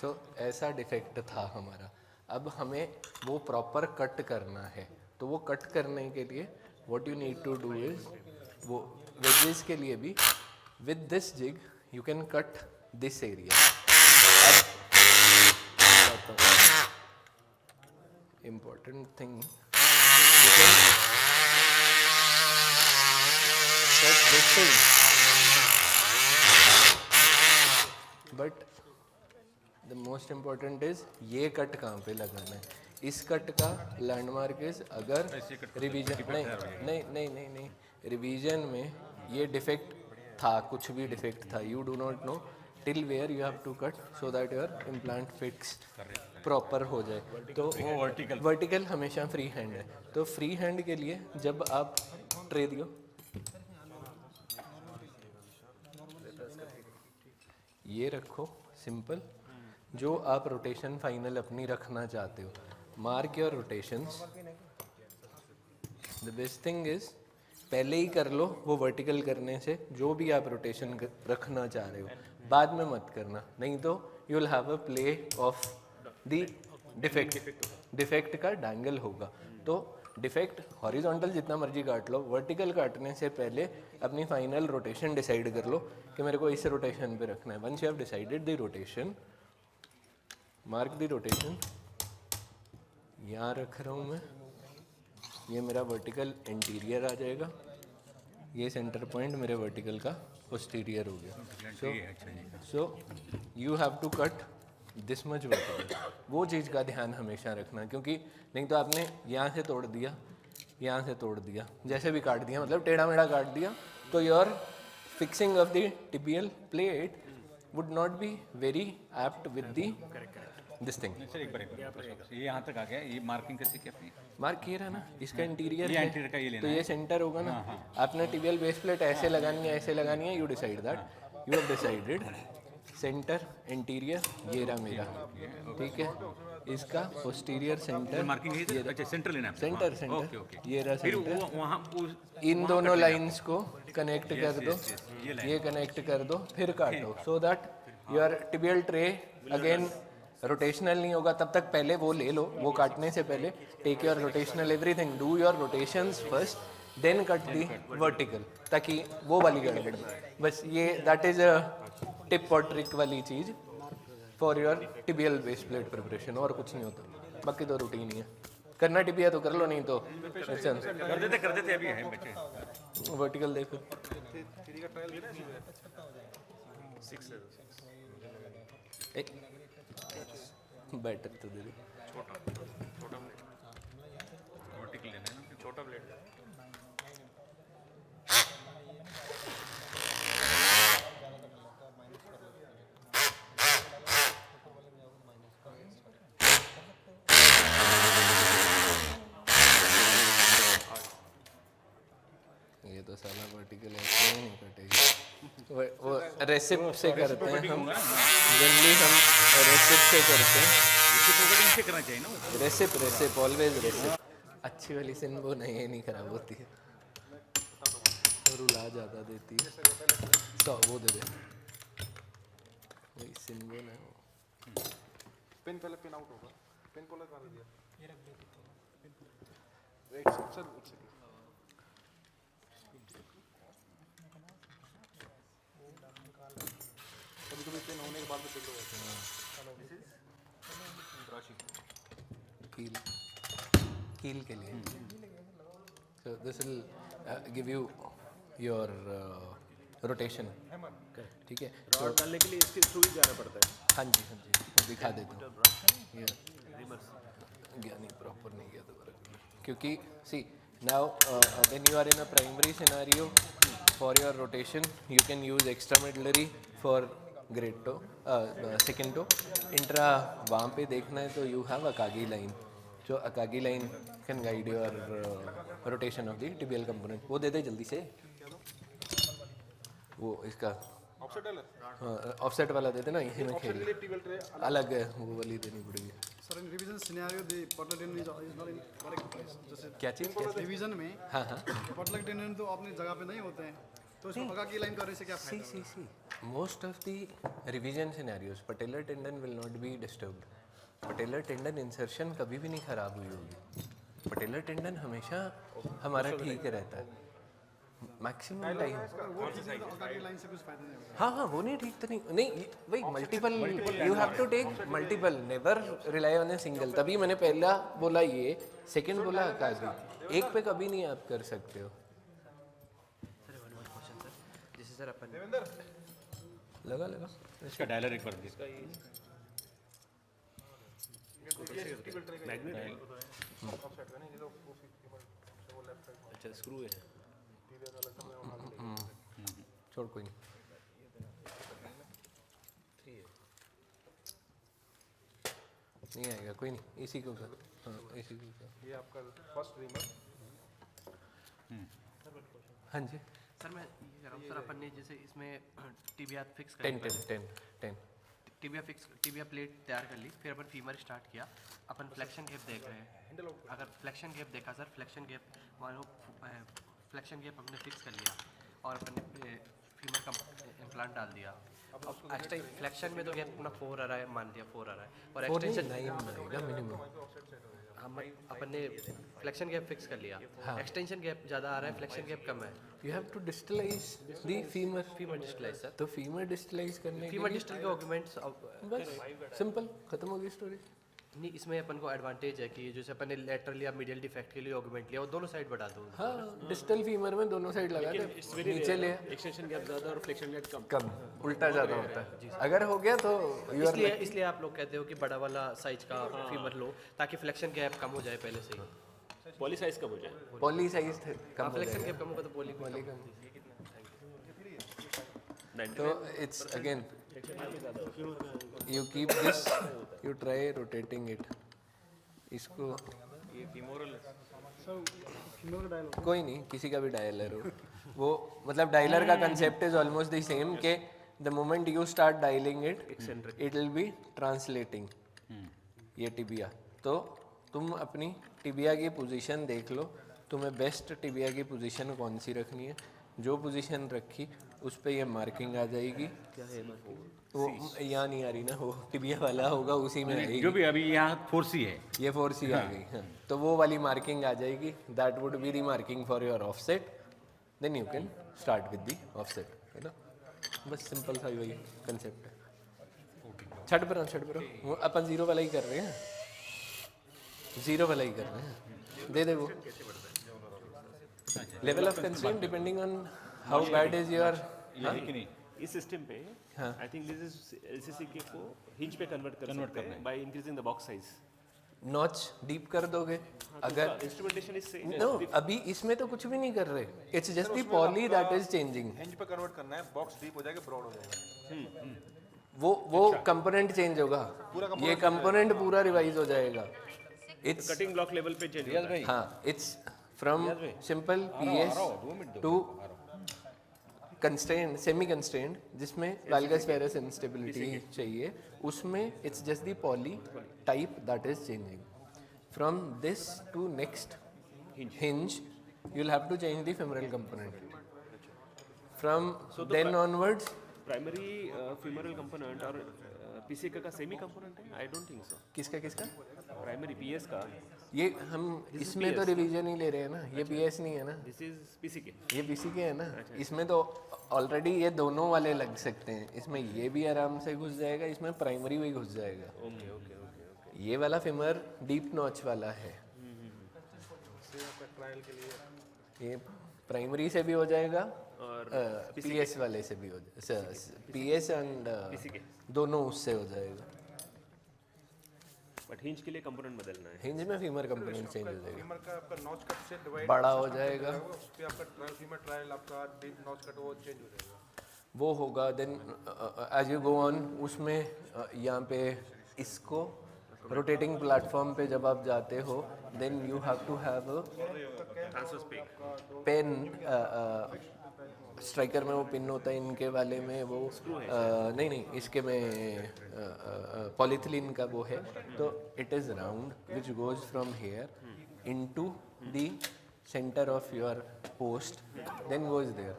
सो ऐसा डिफेक्ट था हमारा। अब हमें वो प्रॉपर कट करना है, तो वो कट करने के लिए what you need to do is, वो वेजेस के लिए भी with this jig you can cut this area. Important thing, you can cut this thing, but the most important is ये कट कहाँ पे लगाना है। इस कट का लैंडमार्क इज, अगर रिवीजन नहीं रिवीजन में ये डिफेक्ट था, कुछ भी डिफेक्ट था, you do not know till where you have to cut so that your implant fix proper हो जाए। तो वर्टिकल हमेशा फ्री हैंड है। तो फ्री हैंड के लिए जब आप ट्रे दियो, ये रखो सिंपल, जो आप रोटेशन फाइनल अपनी रखना चाहते हो, mark your rotations. The best thing is पहले ही कर लो वो वर्टिकल करने से, जो भी आप रोटेशन रखना चाह रहे हो, बाद में मत करना, नहीं तो you will have a play of the defect का डैंगल होगा। तो डिफेक्ट हॉरिजॉन्टल जितना मर्जी काट लो, वर्टिकल काटने से पहले अपनी फाइनल रोटेशन डिसाइड कर लो कि मेरे को इस रोटेशन पे रखना है। Once you have decided the rotation, mark the rotation, यहाँ रख रहा हूँ मैं, ये मेरा वर्टिकल इंटीरियर आ जाएगा, ये सेंटर पॉइंट मेरे वर्टिकल का पोस्टीरियर हो गया। So you have to cut this much vertical. वो चीज़ का ध्यान हमेशा रखना, क्योंकि नहीं तो आपने यहाँ से तोड़ दिया, यहाँ से तोड़ दिया, जैसे भी काट दिया, मतलब टेढ़ा मेढ़ा काट दिया, तो your fixing of the tibial plate would not be very apt with the this thing. Sir एक बार ये यहाँ तक आ गया, ये मार्किंग कैसे की अपनी? मार्क ये रहा ना, इसका इंटीरियर ये है, इंटीरियर का ये लेना तो ये सेंटर होगा ना। आपने टिबियल बेस प्लेट ऐसे लगानी है, ऐसे लगानी है, you decide that, you have decided centre interior, ये रहा मेरा, ठीक है। इसका पोस्टीरियर सेंटर, मार्किंग है, अच्छा सेंटर लेना है, सेंटर ओके ओके। ये रहा फिर सेंटर। वो वहाँ इन दोनों लाइंस को कनेक्ट कर दो, ये कनेक्ट कर दो, फिर काटो, सो that your tibial tray again rotational नहीं होगा। तब तक पहले वो ले लो, वो काटने से पहले take your rotational everything, do your rotations first, then cut the vertical, ताकि वो वाली गड़बड़। बस ये दैट इज अ टिप और ट्रिक वाली चीज़ for your tibial base plate preparation, और कुछ नहीं होता। बाकी तो रूटीन ही है, करना टिबिया तो कर लो, नहीं तो कर देते अभी है बच्चे। वर्टिकल देखो, बेटर तो दे दो। वर्टिकल लेना है ना, छोटा ब्लेड। ये तो साला वर्टिकल ऐसे ही नहीं कटेगी। वो रेसिप से करते हैं हम, जनरली हम रेसिप से करते हैं। से करना चाहिए ना, रेसिप ऑलवेज रेसिप। अच्छी वाली सिनबो नहीं, ये नहीं खराब होती है, तो रुला ज़्यादा देती है। तो वो दे दे, वही सिनबो ना हो। पिन पहले पिन आउट होगा, पिन को लगा दिया, वेट सर कभी कभी पिन होने के बाद में पिन हो जाता है। कील के लिए, so this will give you your rotation, ठीक है। तो डालने के लिए इसके थ्रू ही जाना पड़ता है। हाँ जी वो दिखा देता हूँ, ये गया नहीं, प्रॉपर नहीं गया दोबारा, क्योंकि see now when you are in a primary scenario for your rotation you can use extramedullary for great toe, second toe. Intra वहाँ पे देखना है तो यू हैव अकागी लाइन, जो अकागी line can guide your rotation of the tibial component. वो दे दे जल्दी से, वो इसका ऑफसेट डालर हाँ ऑफसेट वाला देते ना, इसी में खेल टीबल ट्रे अलग है, वो वाली देनी पड़ेगी। Sir in revision scenario the patellar tendon is not in correct place. जैसे क्या चीज़ क्या? रिवीजन में हाँ हाँ पटलक टेंडन तो अपनी जगह पे नहीं होते हैं, तो इसको भगा के लाइन करने से क्या फायदा? see. Most of the revision scenarios, patellar tendon will not be disturbed. Patellar tendon insertion कभी भी नहीं खराब हुई होगी। patellar tendon हमेशा हमारा ठीक रहता है मैक्सिमम टाइम। वो भगा के लाइन से कुछ फायदा नहीं होगा। हाँ हाँ वो नहीं ठीक तो नहीं वही multiple, you have to take multiple, never rely on a single. तभी मैंने पहला बोला ये, सेकंड बोला अकाजी, एक पे कभी नहीं आप कर सकते हो। जैसे सर अपन लगा इसका डायलर एक बार देखिए। अच्छा स्क्रू है, छोड़ कोई नहीं। नहीं आएगा कोई नहीं, इसी को कर। हाँ इसी को कर। ये आपका फर्स्ट रीमर। हाँ जी सर मैं ये कह रहा हूँ सर अपन ने जैसे इसमें टिबिया फिक्स कर 10 टिबिया प्लेट तैयार कर ली, फिर अपन फीमर स्टार्ट किया, अपन फ्लेक्शन गैप देख रहे हैं। अगर फ्लेक्शन गैप देखा सर, फ्लेक्शन गैप मान लो फ्लेक्शन गैप हमने फिक्स कर लिया और अपन ने फीमर का इम्प्लांट डाल दिया। अब एक्सटेंशन फ्लेक्शन में तो गैप अपना 4 आ रहा है, मान लिया 4 आ रहा है, और एक्सटेंशन 9 आएगा मिनिमम। अपन ने फ्लेक्शन गैप फिक्स कर लिया, एक्सटेंशन गैप ज़्यादा आ रहा है, फ्लेक्शन गैप कम है। You have to distalize the femur. Femur distalize sir, तो फीमर डिस्टलाइज करने के फीमर लिए डिस्टल के ऑर्गुमेंट्स बस सिंपल खत्म हो गई स्टोरी। नहीं, इसमें अपन को एडवांटेज है कि जैसे अपन ने लेटरल या मीडियल डिफेक्ट के लिए ऑर्गुमेंट लिया, वो दोनों साइड बढ़ा दो। हाँ डिस्टल फीमर में दोनों साइड लगा दे, नीचे ले एक्सटेंशन गैप ज़्यादा और फ्लेक्शन गैप कम। कम, उल्टा ज़्यादा होता है। अगर हो गया तो यू आर इसलिए आप लोग कहते हो कि बड़ा वाला साइज का फीमर लो ताकि फ्लेक्शन गैप कम हो जाए पहले से ही। पॉली साइज कब हो जाए? पॉली साइज कम हो फ्लेक्शन जाएगा। गैप कम होगा तो पॉली पॉली कम। तो it's again you keep this, you try rotating it. इसको ये फीमोरल कोई नहीं, किसी का भी डायलर हो वो, मतलब डायलर का concept is almost the same के the moment you start dialing it it will be translating ये टिबिया। तो तुम अपनी टिबिया की पोजीशन देख लो, तुम्हें बेस्ट टिबिया की पोजीशन कौन सी रखनी है। जो पोजीशन रखी उस पे ये मार्किंग आ जाएगी। वो यहाँ नहीं आ रही ना, वो टिबिया वाला होगा उसी में आएगी। जो भी अभी यहाँ 4C है, ये 4C आ गई। हाँ तो वो वाली मार्किंग आ जाएगी, that would be the marking for your offset, then you can start with the offset, है ना। बस सिंपल सा वही कंसेप्ट है। छठ पर वो अपन 0 वाला ही कर रहे हैं, 0 वाला ही कर रहे हैं। दे दे वो level of constraint depending on how bad is your. ये है कि नहीं? इस सिस्टम पे I think this is LCC को हिंज पे कन्वर्ट कर सकते हैं by increasing the box size. Notch deep कर दोगे अगर इंस्ट्रूमेंटेशन इज सेम। नो अभी इसमें तो कुछ भी नहीं कर रहे, it's just the poly that is changing. Hinge पे कन्वर्ट करना है, बॉक्स डीप हो जाएगा, ब्रॉड हो जाएगा। वो कंपोनेंट चेंज होगा, ये कंपोनेंट पूरा रिवाइज हो जाएगा। इट्स कटिंग ब्लॉक लेवल पे चेंज होता है। हाँ it's from simple PS to constraint, semi constraint, जिसमें वैल्गस वेरस इंस्टेबिलिटी चाहिए, उसमें it's just the poly type that is changing. From this to next hinge you will have to change the femoral component. From then onwards primary femoral component और PCK का semi component है? I don't think so. किसका primary PS का ये हम इसमें तो revision ही ले रहे हैं ना, ये पीएस नहीं है ना, दिस इज पीसीके। ये पीसीके है ना। इसमें तो ऑलरेडी ये दोनों वाले लग सकते हैं, इसमें ये भी आराम से घुस जाएगा, इसमें प्राइमरी भी घुस जाएगा। Okay okay okay okay. ये वाला फेमर डीप नॉच वाला है, ये प्राइमरी से भी हो जाएगा और पीएस वाले से भी हो जाएगा, पीएस एंड दोनों उससे हो जाएगा। बट हिंज के लिए कंपोनेंट बदलना है। हिंज में फीमर कंपोनेंट चेंज हो जाएगा, फीमर का आपका नॉच कट से डिवाइड बड़ा हो जाएगा, उस पे आपका ट्रायल फीमर ट्रायल आपका डीप नॉच कट वो चेंज हो जाएगा। वो होगा। Then as you go on उसमें यहाँ पे इसको रोटेटिंग प्लेटफॉर्म पे जब आप जाते हो then you have to have transfer स्पेक पेन स्ट्राइकर में वो पिन होता है, इनके वाले में वो नहीं नहीं इसके में पॉलीथिलीन का वो है, तो it is round which goes from here into the centre of your post then goes there,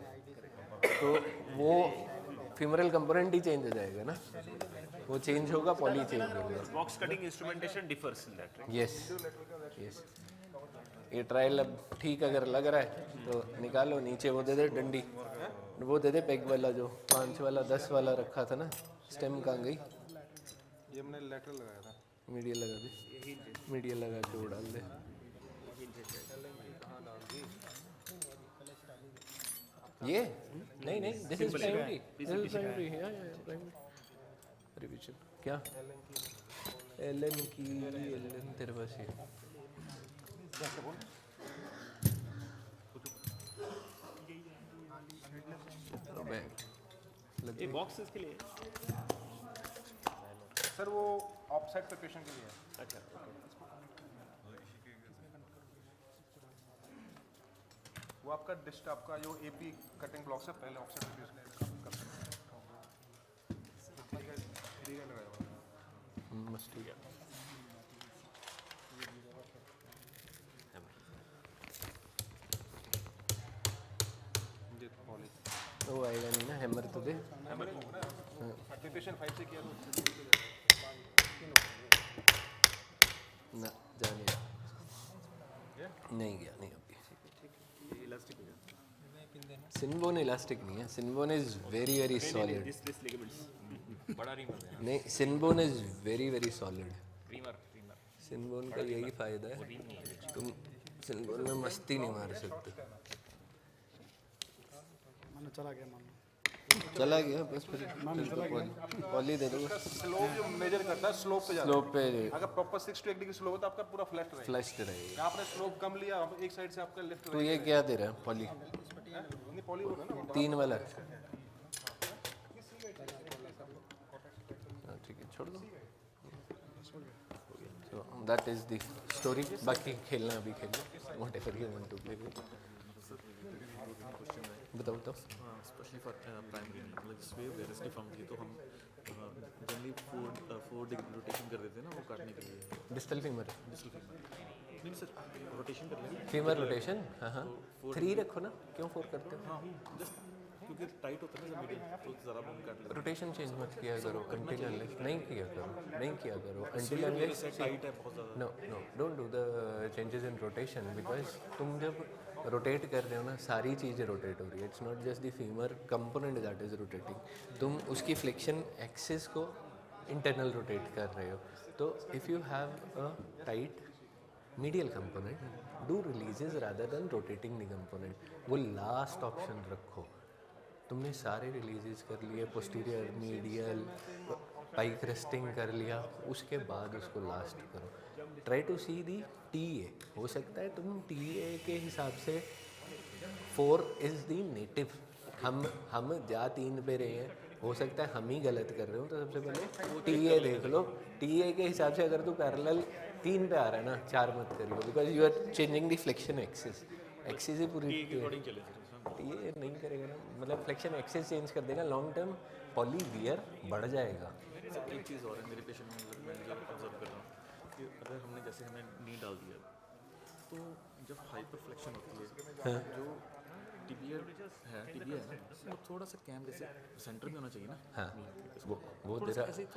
तो वो फीमरल कंपोनेंट ही चेंज हो जाएगा ना, वो चेंज होगा, पॉली चेंज होगा। Box cutting instrumentation differs in that, right? Yes yes, ये ट्रायल अब ठीक अगर लग रहा है तो निकालो, नीचे वो दे दे डंडी, वो दे दे पेग वाला जो 5 वाला 10 वाला रखा था ना, स्टेम कहाँ गई? ये हमने लेटरल लगाया था। मीडिया लगा दे, मीडिया लगा के वो डाल दे। ये नहीं नहीं, this is primary, this is primary, या प्राइमरी रिवीजन। क्या एलन की, एलन तेरे पास है? ये बॉक्स इसके लिए सर वो ऑफसेट प्रिपरेशन के लिए है। अच्छा, वो आपका डिस्ट आपका जो एपी कटिंग ब्लॉक से पहले ऑफसेट प्रिपरेशन कर सकते हैं। ठीक है लगाया हुआ मस्ट बी। ये पॉली वो आएगा नहीं ना, हैमर तो दे। प्रिपरेशन 5 से किया तो ना जाने नहीं गया, नहीं अभी। सिनबोन इलास्टिक नहीं है, Synbone is very very solid. This ligaments बड़ा रीमर है, नहीं, Synbone is very very solid. Reamer reamer Synbone का यही फायदा है, तुम सिनबोन में मस्ती नहीं मार सकते। मानो चला गया, मानो चला गया बस, फिर पॉली दे दो, स्लोप जो मेजर करता है स्लोप पे जाता स्लोप पे है। अगर प्रॉपर 6 to 8 डिग्री स्लोप है तो आपका पूरा फ्लैट रहेगा। फ्लश्ड रहेगा। आपने स्लोप कम लिया, एक साइड से आपका लेफ्ट तो ये क्या दे रहा है पॉली? नहीं पॉली होगा ना 3 वाला। हाँ, ठीक है, छोड़ दो। So that is the story. बाकी खेलना अभी खेलो, whatever you want to play with. बताओ बताओ। स्पेशली फॉर प्राइमरी मतलब जिस वे वेरस की फॉर्म थी तो हम जनरली 4 डिग्री रोटेशन कर देते हैं ना वो काटने के लिए, डिस्टल फीमर, डिस्टल फीमर नहीं सर रोटेशन कर लेंगे। Femur rotation. हाँ हाँ, 3 रखो ना, क्यों 4 करते हो? हाँ जस्ट क्योंकि टाइट होता है ना मीडियम तो ज़रा हम काट लेते रोटेशन चेंज मत किया करो until unless, नहीं किया करो, नहीं किया करो until unless। टाइट है बहुत ज़्यादा। No no, don't do the changes in rotation, because तुम जब रोटेट कर रहे हो ना, सारी चीज़ें रोटेट हो रही है। It's not just the femur component that is rotating, तुम उसकी फ्लेक्शन एक्सिस को इंटरनल रोटेट कर रहे हो। तो if you have a tight medial component, do releases rather than rotating the component. वो लास्ट ऑप्शन रखो। तुमने सारे रिलीजेस कर लिए, पोस्टीरियर, मीडियल, पाइक रेस्टिंग कर लिया, उसके बाद उसको लास्ट करो। Try to see the TA. हो सकता है तुम टीए के हिसाब से 4 इज़ दी नेटिव, हम जा 3 पे रहे हैं, हो सकता है हम ही गलत कर रहे हो। तो सबसे पहले टीए देख लो, टीए के हिसाब से अगर तू पैरेलल 3 पे आ रहा है ना, 4 मत करियो, because you are changing the flexion axis. Axis ही पूरी टीए नहीं करेगा ना, मतलब फ्लेक्शन एक्सिस चेंज कर देगा, लॉन्ग टर्म पॉली वियर बढ़ जाएगा। एक चीज़ और है मेरे पेशेंट में मैं जो ऑब्जर्व कर रहा हूँ कि अगर हमने जैसे हमें नी डाल दिया तो जब हाइपर फ्लेक्शन होती है जो टीबिया है ना वो थोड़ा सा कैम जैसे सेंटर में होना चाहिए ना। हाँ, वो थोड़ा दे सा रहा, ऐसे ही